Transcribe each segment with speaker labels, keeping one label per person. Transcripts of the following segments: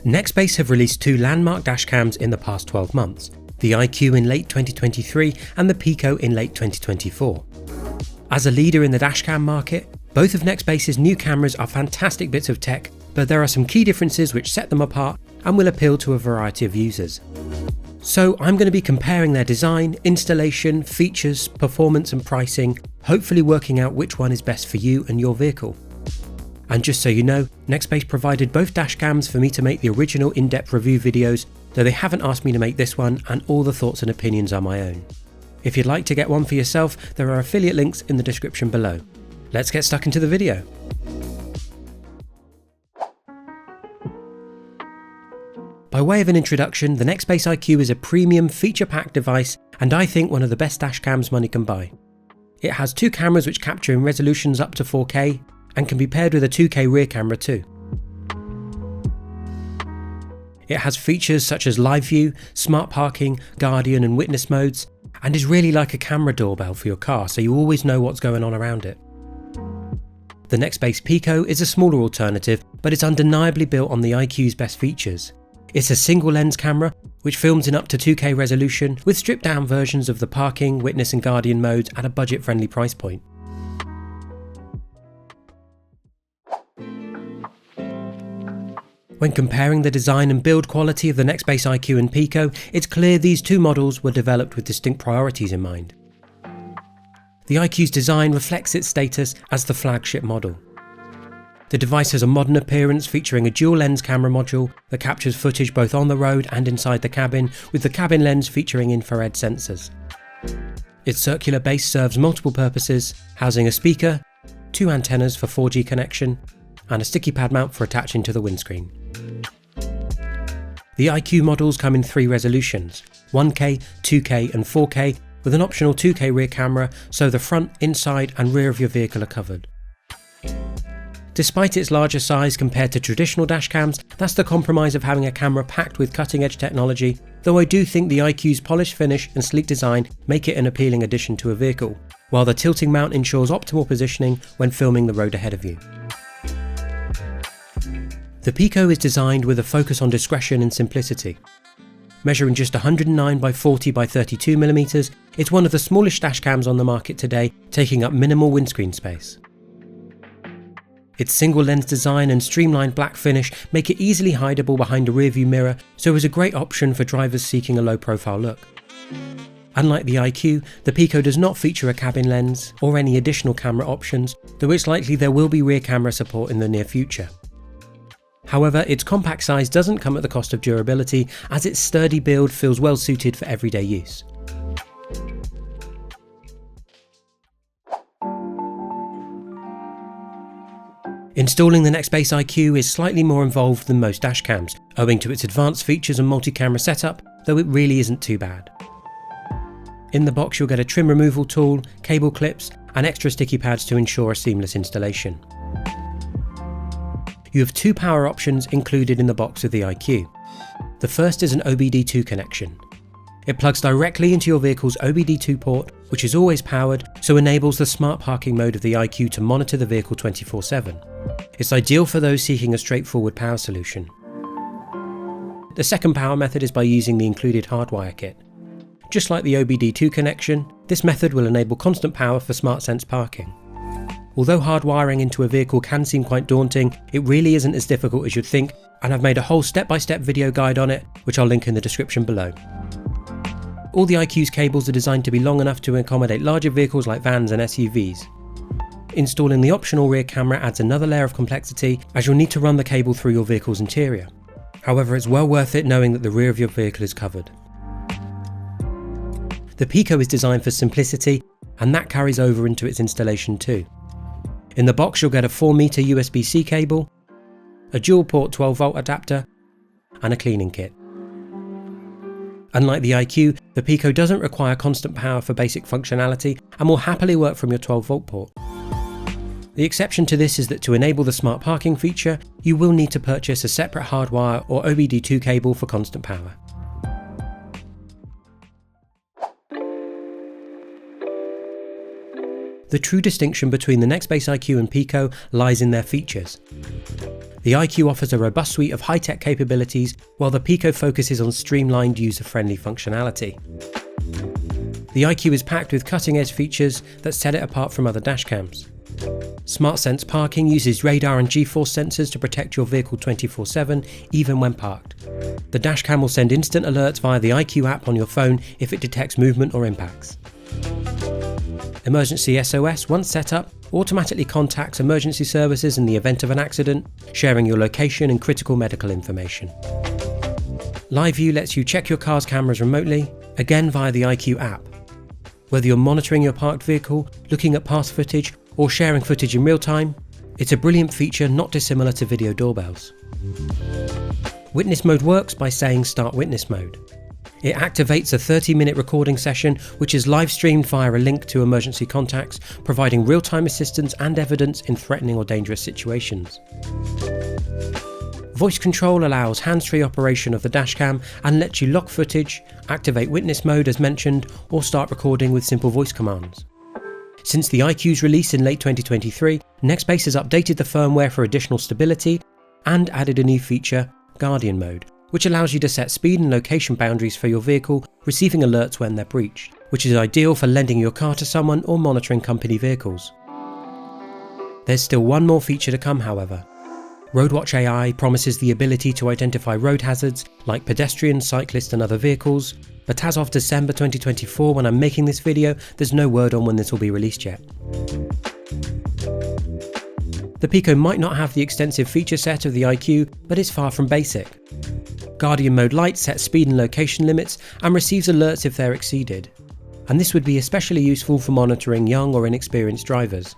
Speaker 1: Nextbase have released two landmark dashcams in the past 12 months, the iQ in late 2023 and the Piqo in late 2024. As a leader in the dashcam market, both of Nextbase's new cameras are fantastic bits of tech, but there are some key differences which set them apart and will appeal to a variety of users. So I'm going to be comparing their design, installation, features, performance and pricing, hopefully working out which one is best for you and your vehicle. And just so you know, Nextbase provided both dashcams for me to make the original in-depth review videos, though they haven't asked me to make this one, and all the thoughts and opinions are my own. If you'd like to get one for yourself, there are affiliate links in the description below. Let's get stuck into the video. By way of an introduction, the Nextbase iQ is a premium feature-packed device and I think one of the best dashcams money can buy. It has two cameras which capture in resolutions up to 4K and can be paired with a 2K rear camera too. It has features such as live view, smart parking, guardian and witness modes, and is really like a camera doorbell for your car, so you always know what's going on around it. The Nextbase Piqo is a smaller alternative, but it's undeniably built on the iQ's best features. It's a single lens camera which films in up to 2K resolution with stripped down versions of the parking, witness and guardian modes at a budget friendly price point. When comparing the design and build quality of the Nextbase iQ and Piqo, it's clear these two models were developed with distinct priorities in mind. The iQ's design reflects its status as the flagship model. The device has a modern appearance featuring a dual lens camera module that captures footage both on the road and inside the cabin, with the cabin lens featuring infrared sensors. Its circular base serves multiple purposes, housing a speaker, two antennas for 4G connection, and a sticky pad mount for attaching to the windscreen. The iQ models come in three resolutions, 1K, 2K and 4K, with an optional 2K rear camera so the front, inside and rear of your vehicle are covered. Despite its larger size compared to traditional dashcams, that's the compromise of having a camera packed with cutting-edge technology, though I do think the iQ's polished finish and sleek design make it an appealing addition to a vehicle, while the tilting mount ensures optimal positioning when filming the road ahead of you. The Piqo is designed with a focus on discretion and simplicity. Measuring just 109 by 40 by 32mm, it's one of the smallest dashcams on the market today, taking up minimal windscreen space. Its single lens design and streamlined black finish make it easily hideable behind a rearview mirror, so is a great option for drivers seeking a low profile look. Unlike the iQ, the Piqo does not feature a cabin lens or any additional camera options, though it's likely there will be rear camera support in the near future. However, its compact size doesn't come at the cost of durability, as its sturdy build feels well suited for everyday use. Installing the Nextbase iQ is slightly more involved than most dashcams, owing to its advanced features and multi-camera setup, though it really isn't too bad. In the box you'll get a trim removal tool, cable clips and extra sticky pads to ensure a seamless installation. You have two power options included in the box of the iQ. The first is an OBD2 connection. It plugs directly into your vehicle's OBD2 port, which is always powered, so enables the smart parking mode of the iQ to monitor the vehicle 24/7. It's ideal for those seeking a straightforward power solution. The second power method is by using the included hardwire kit. Just like the OBD2 connection, this method will enable constant power for SmartSense parking. Although hardwiring into a vehicle can seem quite daunting, it really isn't as difficult as you'd think, and I've made a whole step-by-step video guide on it, which I'll link in the description below. All the iQ's cables are designed to be long enough to accommodate larger vehicles like vans and SUVs. Installing the optional rear camera adds another layer of complexity, as you'll need to run the cable through your vehicle's interior. However, it's well worth it knowing that the rear of your vehicle is covered. The Piqo is designed for simplicity, and that carries over into its installation too. In the box you'll get a 4-meter USB-C cable, a dual-port 12-volt adapter, and a cleaning kit. Unlike the iQ, the Piqo doesn't require constant power for basic functionality and will happily work from your 12-volt port. The exception to this is that to enable the smart parking feature, you will need to purchase a separate hardwire or OBD2 cable for constant power. The true distinction between the Nextbase iQ and Piqo lies in their features. The iQ offers a robust suite of high-tech capabilities, while the Piqo focuses on streamlined, user-friendly functionality. The iQ is packed with cutting-edge features that set it apart from other dashcams. SmartSense Parking uses radar and G-force sensors to protect your vehicle 24/7, even when parked. The dashcam will send instant alerts via the iQ app on your phone if it detects movement or impacts. Emergency SOS, once set up, automatically contacts emergency services in the event of an accident, sharing your location and critical medical information. Live View lets you check your car's cameras remotely, again via the iQ app. Whether you're monitoring your parked vehicle, looking at past footage, or sharing footage in real time, it's a brilliant feature not dissimilar to video doorbells. Witness mode works by saying Start Witness Mode. It activates a 30-minute recording session which is live streamed via a link to emergency contacts, providing real-time assistance and evidence in threatening or dangerous situations. Voice control allows hands-free operation of the dashcam and lets you lock footage, activate witness mode as mentioned, or start recording with simple voice commands. Since the iQ's release in late 2023, Nextbase has updated the firmware for additional stability and added a new feature, Guardian Mode, which allows you to set speed and location boundaries for your vehicle, receiving alerts when they're breached, which is ideal for lending your car to someone or monitoring company vehicles. There's still one more feature to come, however. Roadwatch AI promises the ability to identify road hazards like pedestrians, cyclists and other vehicles, but as of December 2024 when I'm making this video, there's no word on when this will be released yet. The Piqo might not have the extensive feature set of the iQ, but it's far from basic. Guardian Mode Lite sets speed and location limits and receives alerts if they're exceeded, and this would be especially useful for monitoring young or inexperienced drivers.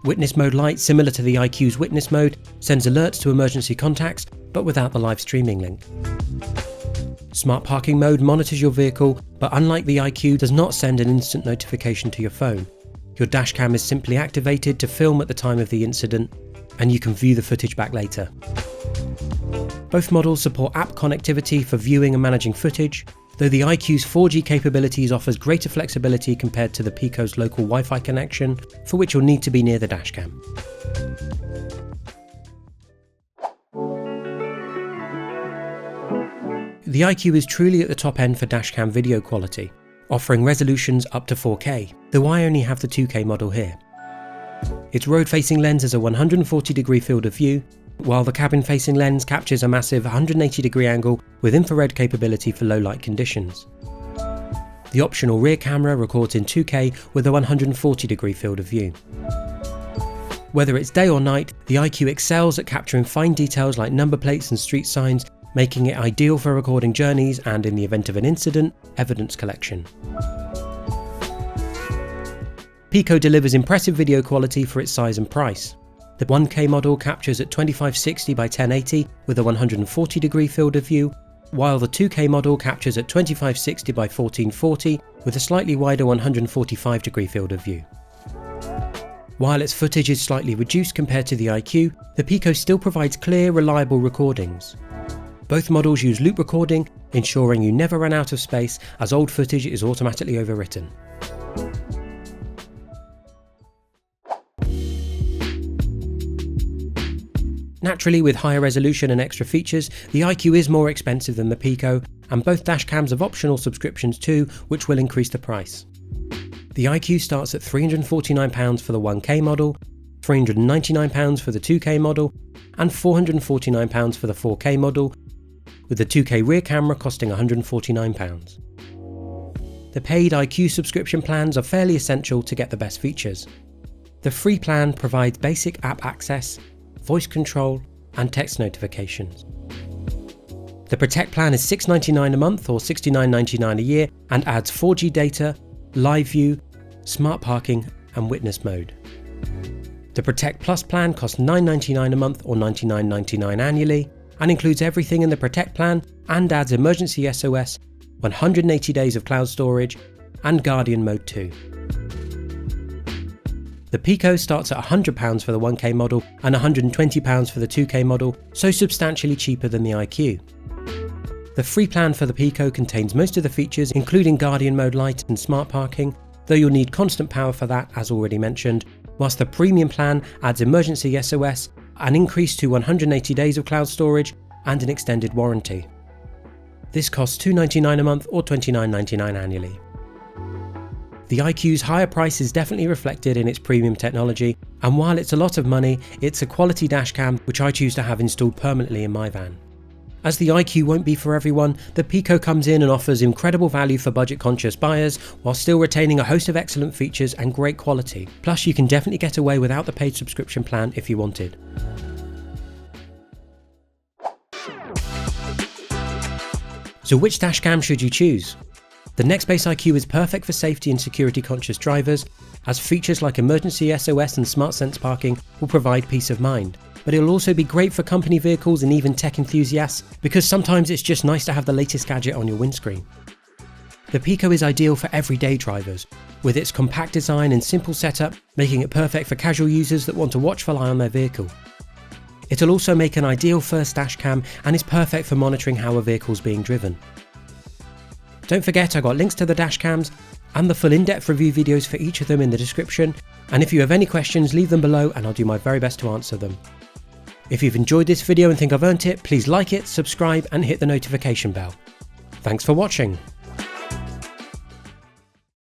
Speaker 1: Witness Mode Lite, similar to the iQ's Witness Mode, sends alerts to emergency contacts, but without the live streaming link. Smart Parking Mode monitors your vehicle, but unlike the iQ, does not send an instant notification to your phone. Your dashcam is simply activated to film at the time of the incident, and you can view the footage back later. Both models support app connectivity for viewing and managing footage, though the iQ's 4G capabilities offers greater flexibility compared to the Piqo's local Wi-Fi connection, for which you'll need to be near the dashcam. The iQ is truly at the top end for dashcam video quality, offering resolutions up to 4K, though I only have the 2K model here. Its road-facing lens has a 140-degree field of view, while the cabin-facing lens captures a massive 180-degree angle with infrared capability for low-light conditions. The optional rear camera records in 2K with a 140-degree field of view. Whether it's day or night, the iQ excels at capturing fine details like number plates and street signs, making it ideal for recording journeys and, in the event of an incident, evidence collection. Piqo delivers impressive video quality for its size and price. The 1K model captures at 2560 by 1080 with a 140-degree field of view, while the 2K model captures at 2560 by 1440 with a slightly wider 145-degree field of view. While its footage is slightly reduced compared to the iQ, the Piqo still provides clear, reliable recordings. Both models use loop recording, ensuring you never run out of space as old footage is automatically overwritten. Naturally, with higher resolution and extra features, the iQ is more expensive than the Piqo, and both dashcams have optional subscriptions too, which will increase the price. The iQ starts at £349 for the 1K model, £399 for the 2K model, and £449 for the 4K model, with the 2K rear camera costing £149. The paid iQ subscription plans are fairly essential to get the best features. The free plan provides basic app access, voice control, and text notifications. The Protect plan is $6.99 a month or $69.99 a year and adds 4G data, Live View, Smart Parking, and Witness Mode. The Protect Plus plan costs $9.99 a month or $99.99 annually and includes everything in the Protect plan and adds Emergency SOS, 180 days of cloud storage, and Guardian Mode 2. The Piqo starts at £100 for the 1K model and £120 for the 2K model, so substantially cheaper than the iQ. The free plan for the Piqo contains most of the features including Guardian Mode Lite and Smart Parking, though you'll need constant power for that as already mentioned, whilst the premium plan adds emergency SOS, an increase to 180 days of cloud storage, and an extended warranty. This costs $299 a month or $29.99 annually. The iQ's higher price is definitely reflected in its premium technology, and while it's a lot of money, it's a quality dashcam which I choose to have installed permanently in my van. As the iQ won't be for everyone, the Piqo comes in and offers incredible value for budget-conscious buyers, while still retaining a host of excellent features and great quality. Plus, you can definitely get away without the paid subscription plan if you wanted. So which dashcam should you choose? The Nextbase iQ is perfect for safety and security conscious drivers, as features like emergency SOS and smart sense parking will provide peace of mind. But it'll also be great for company vehicles and even tech enthusiasts, because sometimes it's just nice to have the latest gadget on your windscreen. The Piqo is ideal for everyday drivers, with its compact design and simple setup making it perfect for casual users that want a watchful eye on their vehicle. It'll also make an ideal first dashcam and is perfect for monitoring how a vehicle's being driven. Don't forget, I got links to the dashcams and the full in-depth review videos for each of them in the description, and if you have any questions, leave them below and I'll do my very best to answer them. If you've enjoyed this video and think I've earned it, please like it, subscribe and hit the notification bell. Thanks for watching.